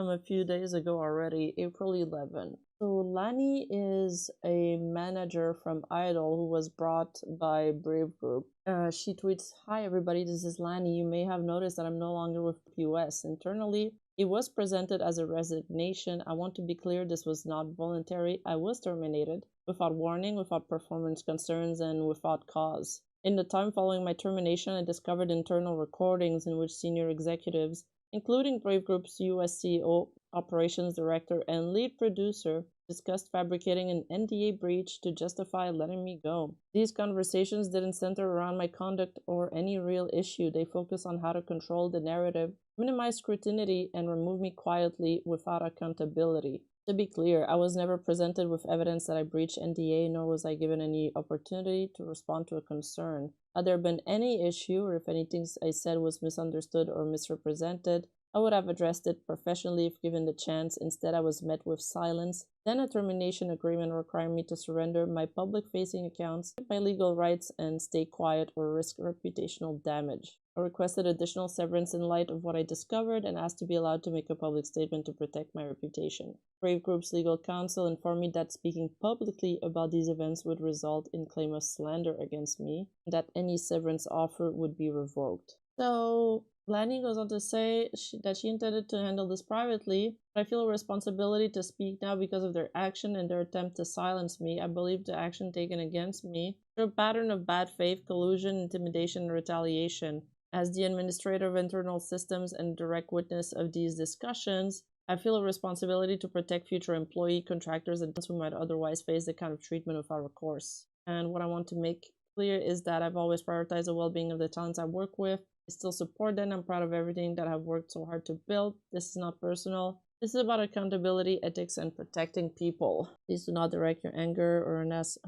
from a few days ago already, April 11. So Lanni is a manager from Idol who was brought by Brave Group. She tweets, "Hi everybody, this is Lanni. You may have noticed that I'm no longer with US. Internally, it was presented as a resignation. I want to be clear, this was not voluntary. I was terminated without warning, without performance concerns, and without cause. In the time following my termination, I discovered internal recordings in which senior executives, including Brave Group's US CEO, operations director, and lead producer, discussed fabricating an NDA breach to justify letting me go. These conversations didn't center around my conduct or any real issue. They focused on how to control the narrative, minimize scrutiny, and remove me quietly without accountability. To be clear, I was never presented with evidence that I breached NDA, nor was I given any opportunity to respond to a concern. Had there been any issue, or if anything I said was misunderstood or misrepresented, I would have addressed it professionally if given the chance. Instead, I was met with silence, then a termination agreement requiring me to surrender my public-facing accounts, my legal rights, and stay quiet or risk reputational damage. I requested additional severance in light of what I discovered and asked to be allowed to make a public statement to protect my reputation. Brave Group's legal counsel informed me that speaking publicly about these events would result in claim of slander against me, and that any severance offer would be revoked." So Lanni goes on to say that she intended to handle this privately, but I feel a responsibility to speak now because of their action and their attempt to silence me. I believe the action taken against me through a pattern of bad faith, collusion, intimidation, and retaliation. As the administrator of internal systems and direct witness of these discussions, I feel a responsibility to protect future employee, contractors, and those who might otherwise face the kind of treatment without recourse. And what I want to make clear is that I've always prioritized the well-being of the talents I work with. I still support them. I'm proud of everything that I've worked so hard to build. This is not personal. This is about accountability, ethics, and protecting people. Please do not direct your anger or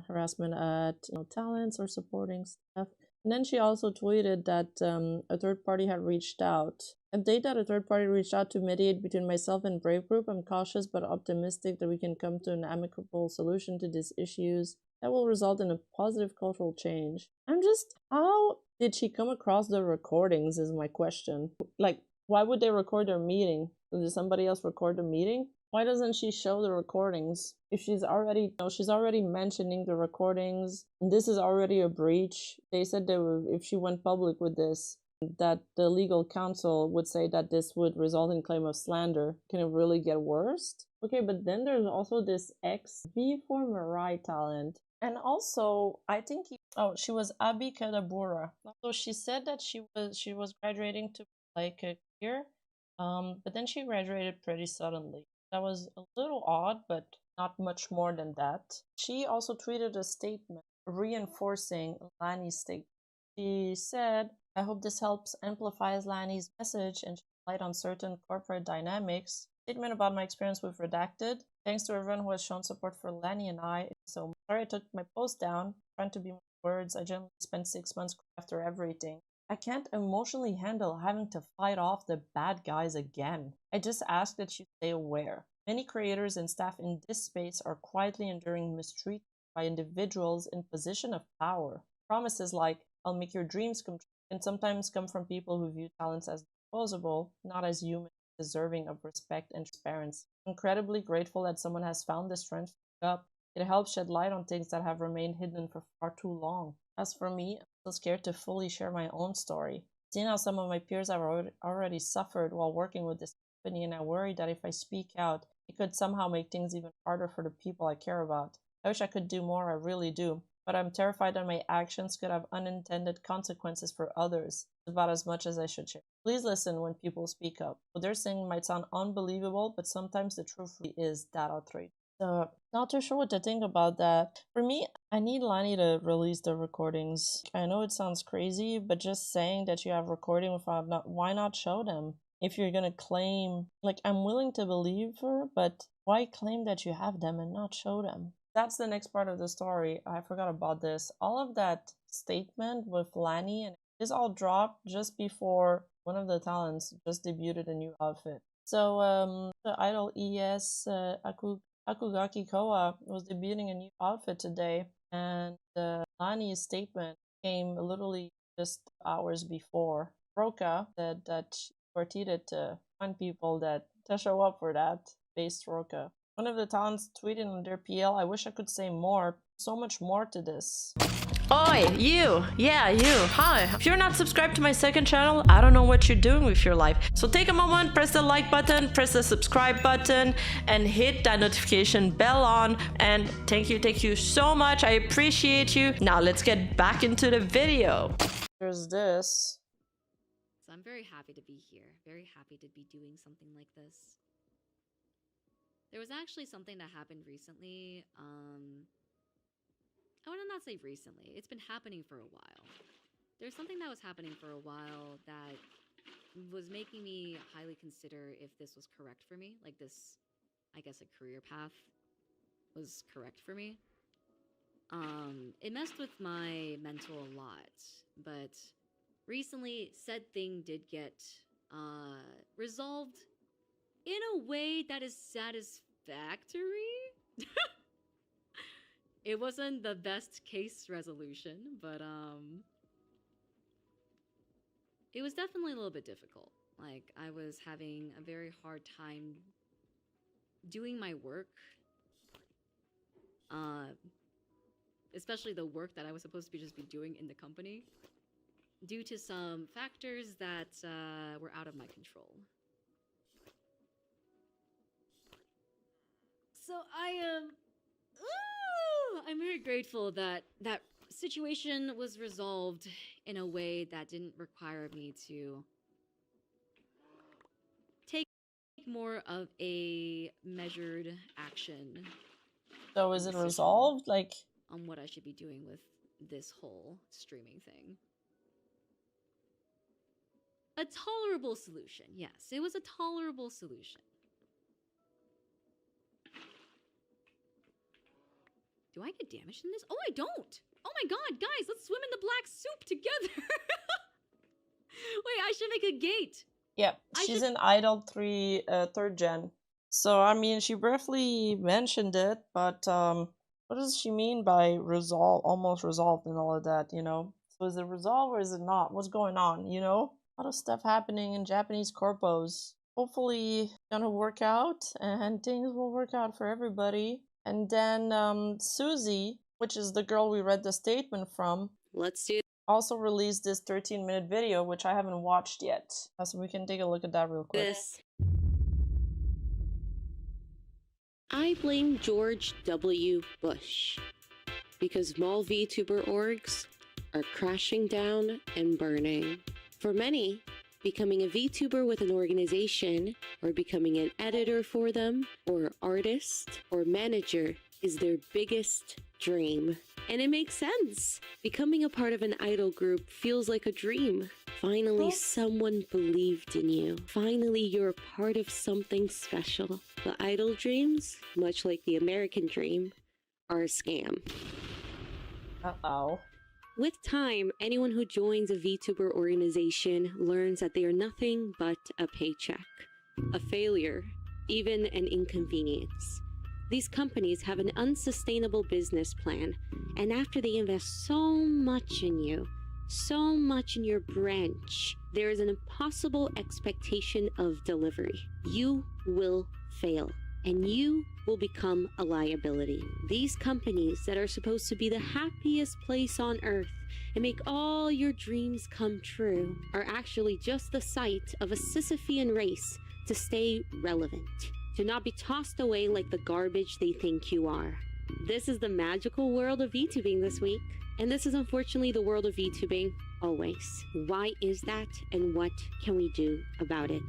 harassment at talents or supporting staff. And then she also tweeted that a third party had reached out. Update that a third party reached out to mediate between myself and Brave Group. I'm cautious but optimistic that we can come to an amicable solution to these issues that will result in a positive cultural change. How did she come across the recordings is my question. Like, why would they record their meeting? Did somebody else record the meeting? Why doesn't she show the recordings? If she's already mentioning the recordings, and this is already a breach. They said if she went public with this, that the legal counsel would say that this would result in claim of slander. Can it really get worse? Okay, but then there's also this ex-V for Mirai talent. And also, I think she was Abi Kadabura. So she said that she was graduating to like a year, but then she graduated pretty suddenly. That was a little odd, but not much more than that. She also tweeted a statement reinforcing Lanni's statement. She said, "I hope this helps amplifies Lanni's message and shed light on certain corporate dynamics. Statement about my experience with Redacted. Thanks to everyone who has shown support for Lanni and I. So sorry I took my post down. Trying to be more words. I generally spent 6 months after everything. I can't emotionally handle having to fight off the bad guys again. I just ask that you stay aware. Many creators and staff in this space are quietly enduring mistreatment by individuals in position of power. Promises like, 'I'll make your dreams come true,' can sometimes come from people who view talents as disposable, not as human, deserving of respect and transparency. I'm incredibly grateful that someone has found the strength to speak up. It helps shed light on things that have remained hidden for far too long. As for me, I'm still scared to fully share my own story. I've seen how some of my peers have already suffered while working with this company, and I worry that if I speak out, it could somehow make things even harder for the people I care about. I wish I could do more, I really do. But I'm terrified that my actions could have unintended consequences for others. It's about as much as I should share. Please listen when people speak up. What they're saying might sound unbelievable, but sometimes the truth really is that outrageous." So, not too sure what to think about that. For me, I need Lanni to release the recordings. I know it sounds crazy, but just saying that you have recording without why not show them? If you're gonna claim, like, I'm willing to believe her, but why claim that you have them and not show them? That's the next part of the story. I forgot about this. All of that statement with Lanni, and this all dropped just before one of the talents just debuted a new outfit. So the idol ES Akugaki Koa was debuting a new outfit today, and Lanni's statement came literally just hours before. Roka said that she tweeted to find people that to show up for that. Based Roka. One of the talents tweeted on their PL, I wish I could say more. So much more to this. Oi, you! Yeah, you. Hi. If you're not subscribed to my second channel, I don't know what you're doing with your life. So take a moment, press the like button, press the subscribe button, and hit that notification bell on. And thank you so much. I appreciate you. Now let's get back into the video. There's this. So I'm very happy to be here. Very happy to be doing something like this. There was actually something that happened recently. I want to not say recently. It's been happening for a while. There's something that was happening for a while that was making me highly consider if this was correct for me. Like this, I guess a career path was correct for me. It messed with my mental a lot. But recently, said thing did get resolved in a way that is satisfactory. It wasn't the best case resolution, but it was definitely a little bit difficult. Like, I was having a very hard time doing my work, especially the work that I was supposed to be just doing in the company, due to some factors that were out of my control. So I'm very grateful that that situation was resolved in a way that didn't require me to take more of a measured action. So is it resolved? Like, on what I should be doing with this whole streaming thing. A tolerable solution. Yes, it was a tolerable solution. Do I get damaged in this? Oh, I don't! Oh my god, guys, let's swim in the black soup together! Wait, I should make a gate! Yeah, she's in Idol 3, 3rd gen. So, I mean, she briefly mentioned it, but, what does she mean by almost resolved and all of that, you know? So is it resolved or is it not? What's going on, you know? A lot of stuff happening in Japanese corpos. Hopefully, it's gonna work out, and things will work out for everybody. And then Susie, which is the girl we read the statement from, also released this 13-minute video, which I haven't watched yet. So we can take a look at that real quick. I blame George W. Bush because mall VTuber orgs are crashing down and burning. For many, becoming a VTuber with an organization, or becoming an editor for them, or artist, or manager is their biggest dream. And it makes sense. Becoming a part of an idol group feels like a dream. Finally, someone believed in you. Finally, you're a part of something special. The idol dreams, much like the American dream, are a scam. Uh-oh. With time, anyone who joins a VTuber organization learns that they are nothing but a paycheck, a failure, even an inconvenience. These companies have an unsustainable business plan, and after they invest so much in you, so much in your branch, there is an impossible expectation of delivery. You will fail, and you will become a liability. These companies that are supposed to be the happiest place on earth and make all your dreams come true are actually just the site of a Sisyphean race to stay relevant, to not be tossed away like the garbage they think you are. This is the magical world of VTubing this week, and this is unfortunately the world of VTubing always. Why is that, and what can we do about it?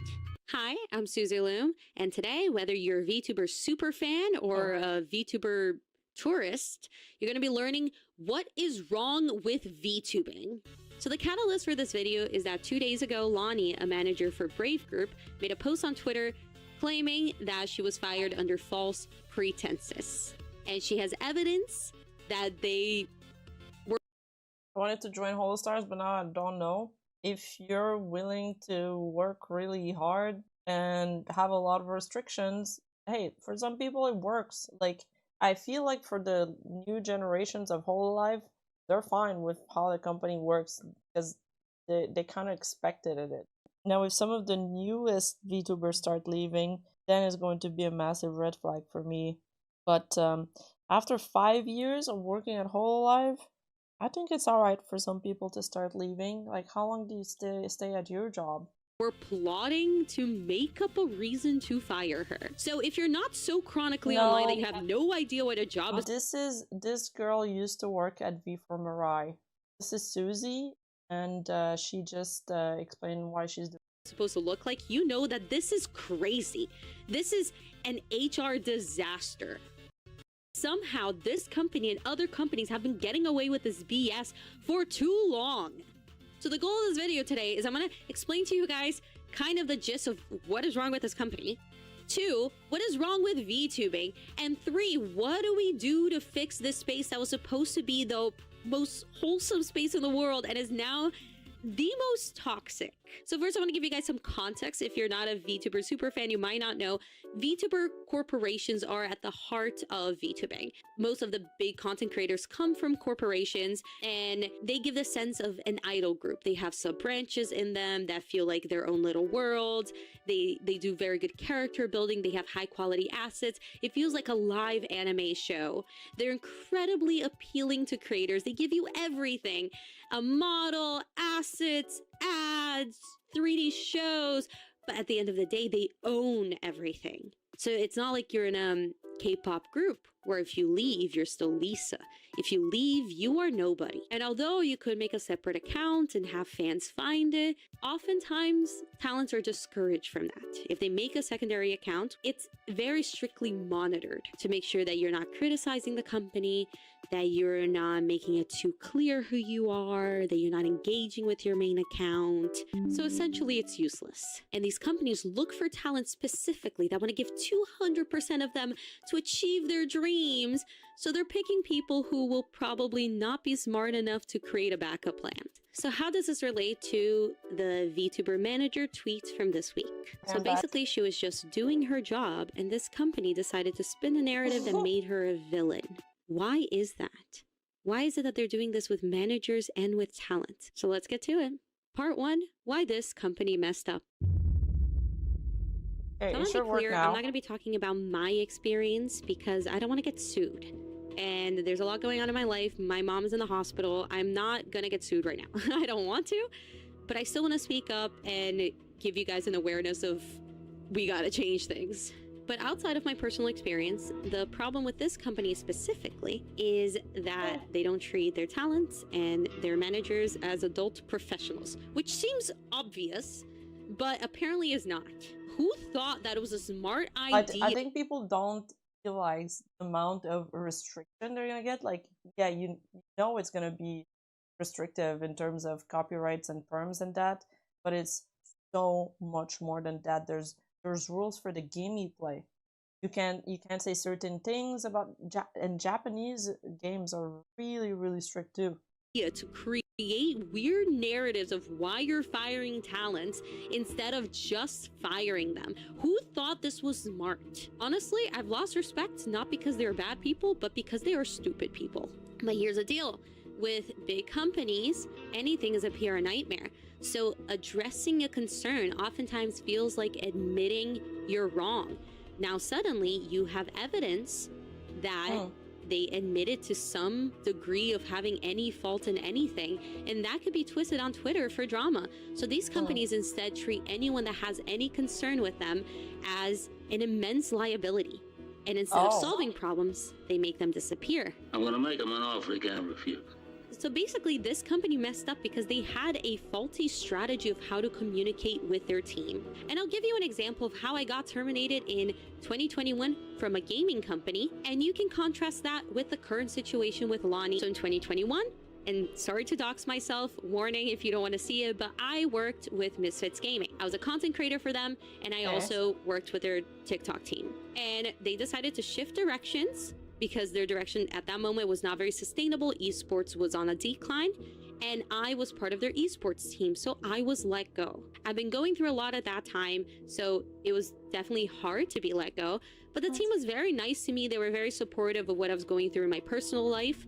Hi, I'm Susie Loom, and today, whether you're a VTuber super fan or a VTuber tourist, you're going to be learning what is wrong with VTubing. So the catalyst for this video is that 2 days ago, Lanni, a manager for Brave Group, made a post on Twitter claiming that she was fired under false pretenses. And she has evidence that they were... I wanted to join Holostars, but now I don't know. If you're willing to work really hard and have a lot of restrictions, hey, for some people it works. Like, I feel like for the new generations of Hololive, they're fine with how the company works because they kind of expected it. Now, if some of the newest VTubers start leaving, then it's going to be a massive red flag for me. But after 5 years of working at Hololive, I think it's alright for some people to start leaving. Like, how long do you stay at your job? We're plotting to make up a reason to fire her. So if you're not so chronically online that you have no idea what a job is. This girl used to work at V4 Mirai. This is Susie, and she just explained why she's supposed to look like. You know that this is crazy. This is an HR disaster. Somehow this company and other companies have been getting away with this BS for too long. So the goal of this video today is I'm going to explain to you guys kind of the gist of what is wrong with this company. 2, what is wrong with VTubing? And 3, what do we do to fix this space that was supposed to be the most wholesome space in the world and is now the most toxic? So first I want to give you guys some context. If you're not a VTuber super fan, you might not know VTuber corporations are at the heart of VTubing. Most of the big content creators come from corporations and they give the sense of an idol group. They have sub branches in them that feel like their own little world. They do very good character building. They have high quality assets. It feels like a live anime show. They're incredibly appealing to creators. They give you everything: a model, assets, ads, 3D shows, but at the end of the day, they own everything. So it's not like you're in a K-pop group where if you leave, you're still Lisa. If you leave, you are nobody. And although you could make a separate account and have fans find it, oftentimes talents are discouraged from that. If they make a secondary account, it's very strictly monitored to make sure that you're not criticizing the company, that you're not making it too clear who you are, that you're not engaging with your main account. So essentially it's useless. And these companies look for talent specifically that want to give 200% of them to achieve their dreams. So they're picking people who will probably not be smart enough to create a backup plan. So how does this relate to the VTuber manager tweets from this week? So basically she was just doing her job and this company decided to spin a narrative that made her a villain. Why is that? Why is it that they're doing this with managers and with talent? So let's get to it. Part 1, why this company messed up. Okay, So I want to be clear, I'm not going to be talking about my experience because I don't want to get sued. And there's a lot going on in my life. My mom's in the hospital. I'm not going to get sued right now. I don't want to, but I still want to speak up and give you guys an awareness of we got to change things. But outside of my personal experience, the problem with this company specifically is that they don't treat their talents and their managers as adult professionals, which seems obvious, but apparently is not. Who thought that it was a smart idea? I think people don't realize the amount of restriction they're gonna get. Like, yeah, you know it's gonna be restrictive in terms of copyrights and perms and that, but it's so much more than that. There's rules for the game you play. You can't say certain things about and Japanese games are really strict too. To create weird narratives of why you're firing talents instead of just firing them. Who thought this was smart? Honestly, I've lost respect not because they're bad people, but because they are stupid people. But here's the deal. With big companies, anything is a PR nightmare. So addressing a concern oftentimes feels like admitting you're wrong. Now suddenly you have evidence that they admitted to some degree of having any fault in anything, and that could be twisted on Twitter for drama. So these companies instead treat anyone that has any concern with them as an immense liability. And instead of solving problems, they make them disappear. I'm gonna make them an offer they can't refuse. So basically, this company messed up because they had a faulty strategy of how to communicate with their team. And I'll give you an example of how I got terminated in 2021 from a gaming company, and you can contrast that with the current situation with Lanni. So in 2021, and sorry to dox myself, warning if you don't want to see it, but I worked with Misfits Gaming. I was a content creator for them, and I also worked with their TikTok team. And they decided to shift directions because their direction at that moment was not very sustainable. Esports was on a decline, and I was part of their esports team, so I was let go. I've been going through a lot at that time, so it was definitely hard to be let go, but the team was very nice to me. They were very supportive of what I was going through in my personal life,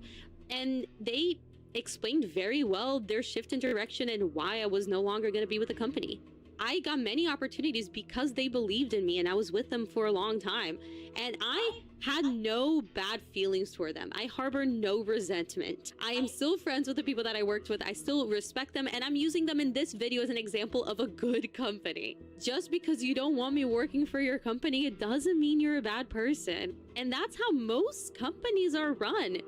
and they explained very well their shift in direction and why I was no longer going to be with the company. I got many opportunities because they believed in me and I was with them for a long time. And I had no bad feelings toward them. I harbor no resentment. I am still friends with the people that I worked with. I still respect them, and I'm using them in this video as an example of a good company. Just because you don't want me working for your company, it doesn't mean you're a bad person. And that's how most companies are run.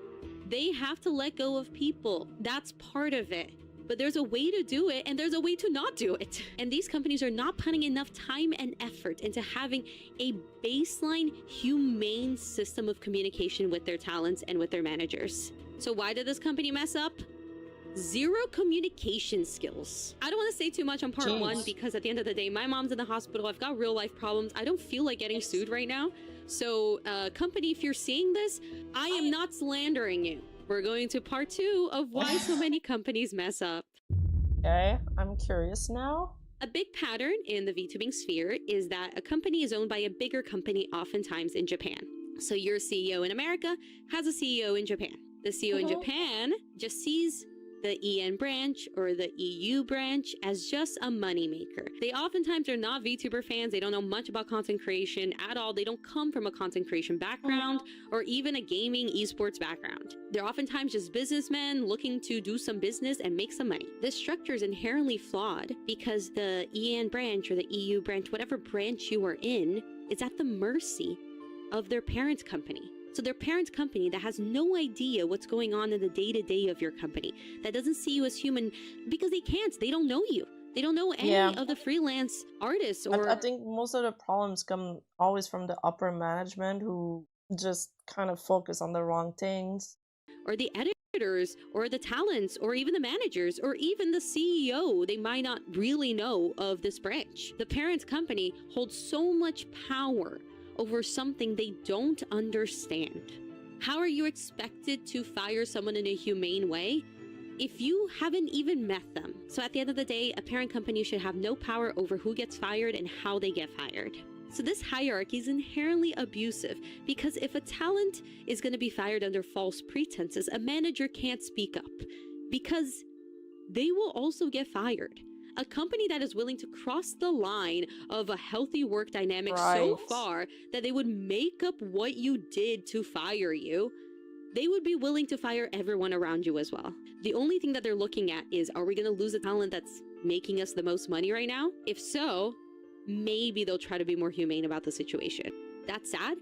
They have to let go of people. That's part of it. But there's a way to do it and there's a way to not do it. And these companies are not putting enough time and effort into having a baseline humane system of communication with their talents and with their managers. So why did this company mess up? Zero communication skills. I don't want to say too much on part one because at the end of the day, my mom's in the hospital. I've got real life problems. I don't feel like getting sued right now. So company, if you're seeing this, I am not slandering you. We're going to part 2 of why so many companies mess up. Okay, I'm curious now. A big pattern in the VTubing sphere is that a company is owned by a bigger company, oftentimes in Japan. So your CEO in America has a CEO in Japan. The CEO in Japan just sees the EN branch or the EU branch as just a moneymaker. They oftentimes are not VTuber fans. They don't know much about content creation at all. They don't come from a content creation background or even a gaming esports background. They're oftentimes just businessmen looking to do some business and make some money. This structure is inherently flawed because the EN branch or the EU branch, whatever branch you are in, is at the mercy of their parent company. So their parent company that has no idea what's going on in the day-to-day of your company, that doesn't see you as human because they can't. They don't know you. They don't know any of the freelance artists. Or I think most of the problems come always from the upper management who just kind of focus on the wrong things. Or the editors, or the talents, or even the managers, or even the CEO. They might not really know of this branch. The parent company holds so much power over something they don't understand. How are you expected to fire someone in a humane way if you haven't even met them? So at the end of the day, a parent company should have no power over who gets fired and how they get fired. So this hierarchy is inherently abusive because if a talent is going to be fired under false pretenses, a manager can't speak up because they will also get fired. A company that is willing to cross the line of a healthy work dynamic so far that they would make up what you did to fire you, they would be willing to fire everyone around you as well. The only thing that they're looking at is, are we going to lose a talent that's making us the most money right now? If so, maybe they'll try to be more humane about the situation. That's sad,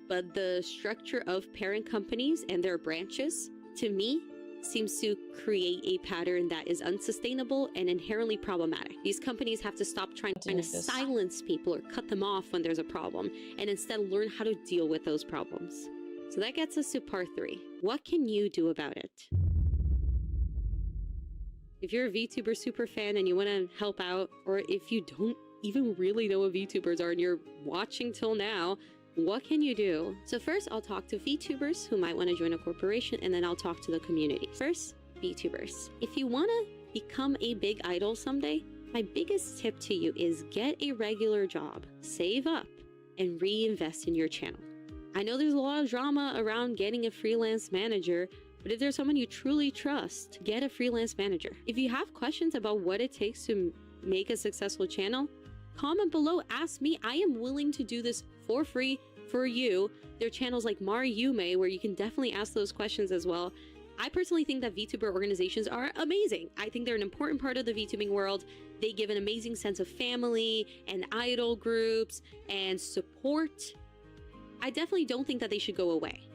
but the structure of parent companies and their branches, to me, seems to create a pattern that is unsustainable and inherently problematic. These companies have to stop trying to silence people or cut them off when there's a problem, and instead learn how to deal with those problems. So that gets us to part 3. What can you do about it? If you're a VTuber super fan and you want to help out, or if you don't even really know what VTubers are and you're watching till now, what can you do? So first, I'll talk to VTubers who might want to join a corporation, and then I'll talk to the community. First, VTubers. If you want to become a big idol someday, my biggest tip to you is get a regular job, save up, and reinvest in your channel. I know there's a lot of drama around getting a freelance manager, but if there's someone you truly trust, get a freelance manager. If you have questions about what it takes to make a successful channel, comment below, ask me. I am willing to do this for free for you. There are channels like Mariume where you can definitely ask those questions as well. I personally think that VTuber organizations are amazing. I think they're an important part of the VTubing world. They give an amazing sense of family and idol groups and support. I definitely don't think that they should go away.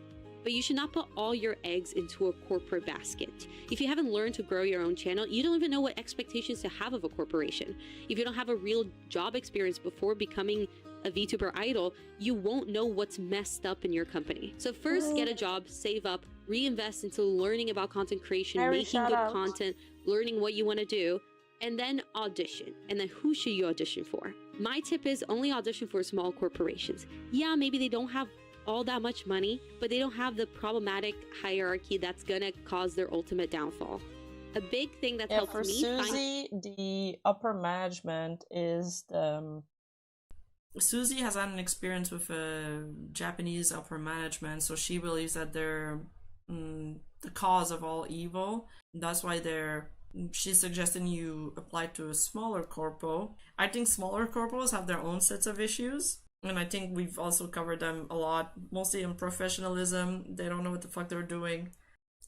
But you should not put all your eggs into a corporate basket. If you haven't learned to grow your own channel, you don't even know what expectations to have of a corporation. If you don't have a real job experience before becoming a VTuber idol, you won't know what's messed up in your company. So first, get a job, save up, reinvest into learning about content creation, making good content, learning what you want to do, and then audition. And then who should you audition for? My tip is only audition for small corporations. Yeah, maybe they don't have all that much money, but they don't have the problematic hierarchy that's gonna cause their ultimate downfall. A big thing that helped for me Susie, the upper management is the... Susie has had an experience with Japanese upper management, so she believes that they're the cause of all evil. That's why they're she's suggesting you apply to a smaller corpo. I think smaller corpos have their own sets of issues. And I think we've also covered them a lot, mostly in professionalism. They don't know what the fuck they're doing.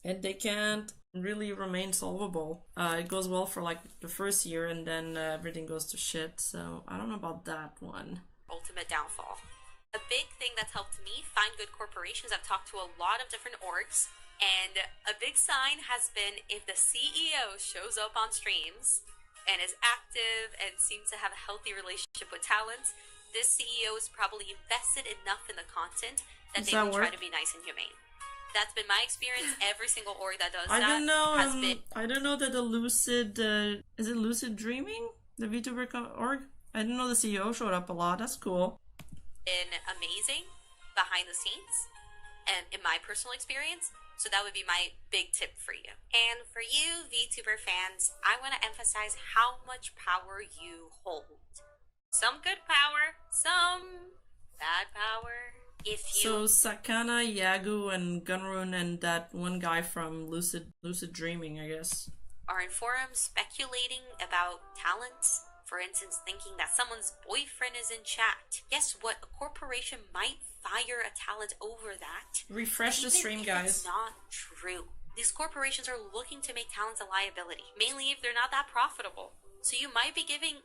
And they can't really remain solvable. It goes well for like the first year and then everything goes to shit. So I don't know about that one. Ultimate downfall. A big thing that's helped me find good corporations, I've talked to a lot of different orgs, and a big sign has been if the CEO shows up on streams and is active and seems to have a healthy relationship with talent, this CEO is probably invested enough in the content that they will try to be nice and humane. That's been my experience. Every single org that does that has been... I don't know that the Lucid... is it Lucid Dreaming? The VTuber org? I didn't know the CEO showed up a lot. That's cool. Been amazing behind the scenes and in my personal experience, so that would be my big tip for you. And for you VTuber fans, I want to emphasize how much power you hold. Some good power, some bad power. If you... So Sakana, Yagu, and Gunrun, and that one guy from Lucid Dreaming, I guess, are in forums speculating about talents. For instance, thinking that someone's boyfriend is in chat. Guess what? A corporation might fire a talent over that. Refresh the stream, guys. It's not true. These corporations are looking to make talents a liability, mainly if they're not that profitable. So you might be giving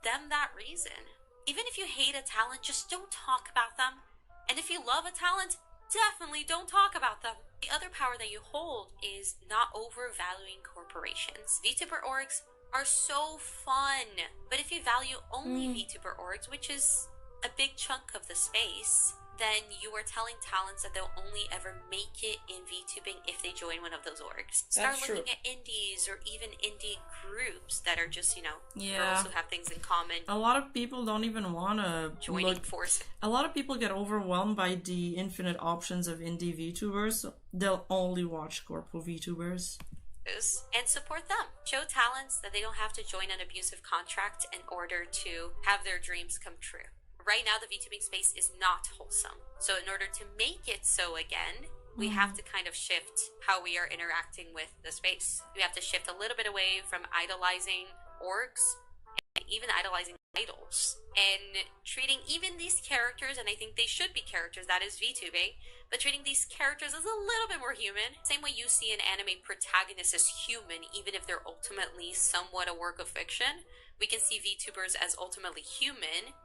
them that reason. Even if you hate a talent, just don't talk about them. And if you love a talent, definitely don't talk about them. The other power that you hold is not overvaluing corporations. VTuber orgs are so fun, but if you value only VTuber orgs, which is a big chunk of the space, then you are telling talents that they'll only ever make it in VTubing if they join one of those orgs. Start looking at indies or even indie groups that are just, girls who have things in common. A lot of people don't even want to join forces. A lot of people get overwhelmed by the infinite options of indie VTubers, so they'll only watch corpo VTubers. And support them. Show talents that they don't have to join an abusive contract in order to have their dreams come true. Right now, the VTubing space is not wholesome. So in order to make it so again, we have to kind of shift how we are interacting with the space. We have to shift a little bit away from idolizing orgs and even idolizing idols. And treating even these characters, and I think they should be characters, that is VTubing, but treating these characters as a little bit more human. Same way you see an anime protagonist as human, even if they're ultimately somewhat a work of fiction. We can see VTubers as ultimately human,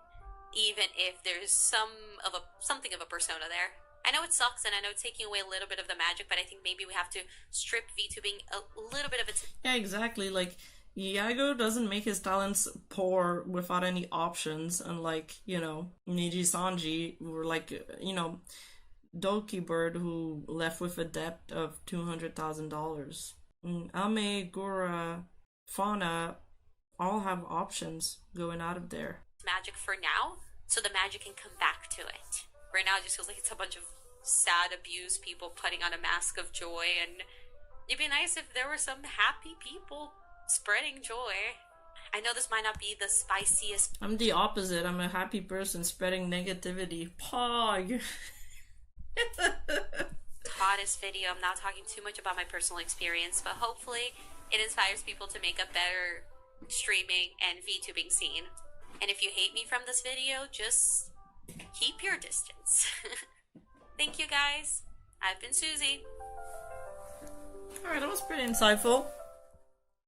even if there's something of a persona there. I know it sucks, and I know it's taking away a little bit of the magic, but I think maybe we have to strip VTubing a little bit of its... Yeah, exactly. Like, Iago doesn't make his talents poor without any options, unlike, Nijisanji, or Doki Bird, who left with a debt of $200,000. Ame, Gura, Fauna all have options going out of there. Magic for now, so the magic can come back to it. Right now it just feels like it's a bunch of sad, abused people putting on a mask of joy, and it'd be nice if there were some happy people spreading joy. I know this might not be the spiciest... I'm the opposite. I'm a happy person spreading negativity. Pog! Hottest video. I'm not talking too much about my personal experience, but hopefully it inspires people to make a better streaming and VTubing scene. And if you hate me from this video, just keep your distance. Thank you guys. I've been Susie. Alright, that was pretty insightful.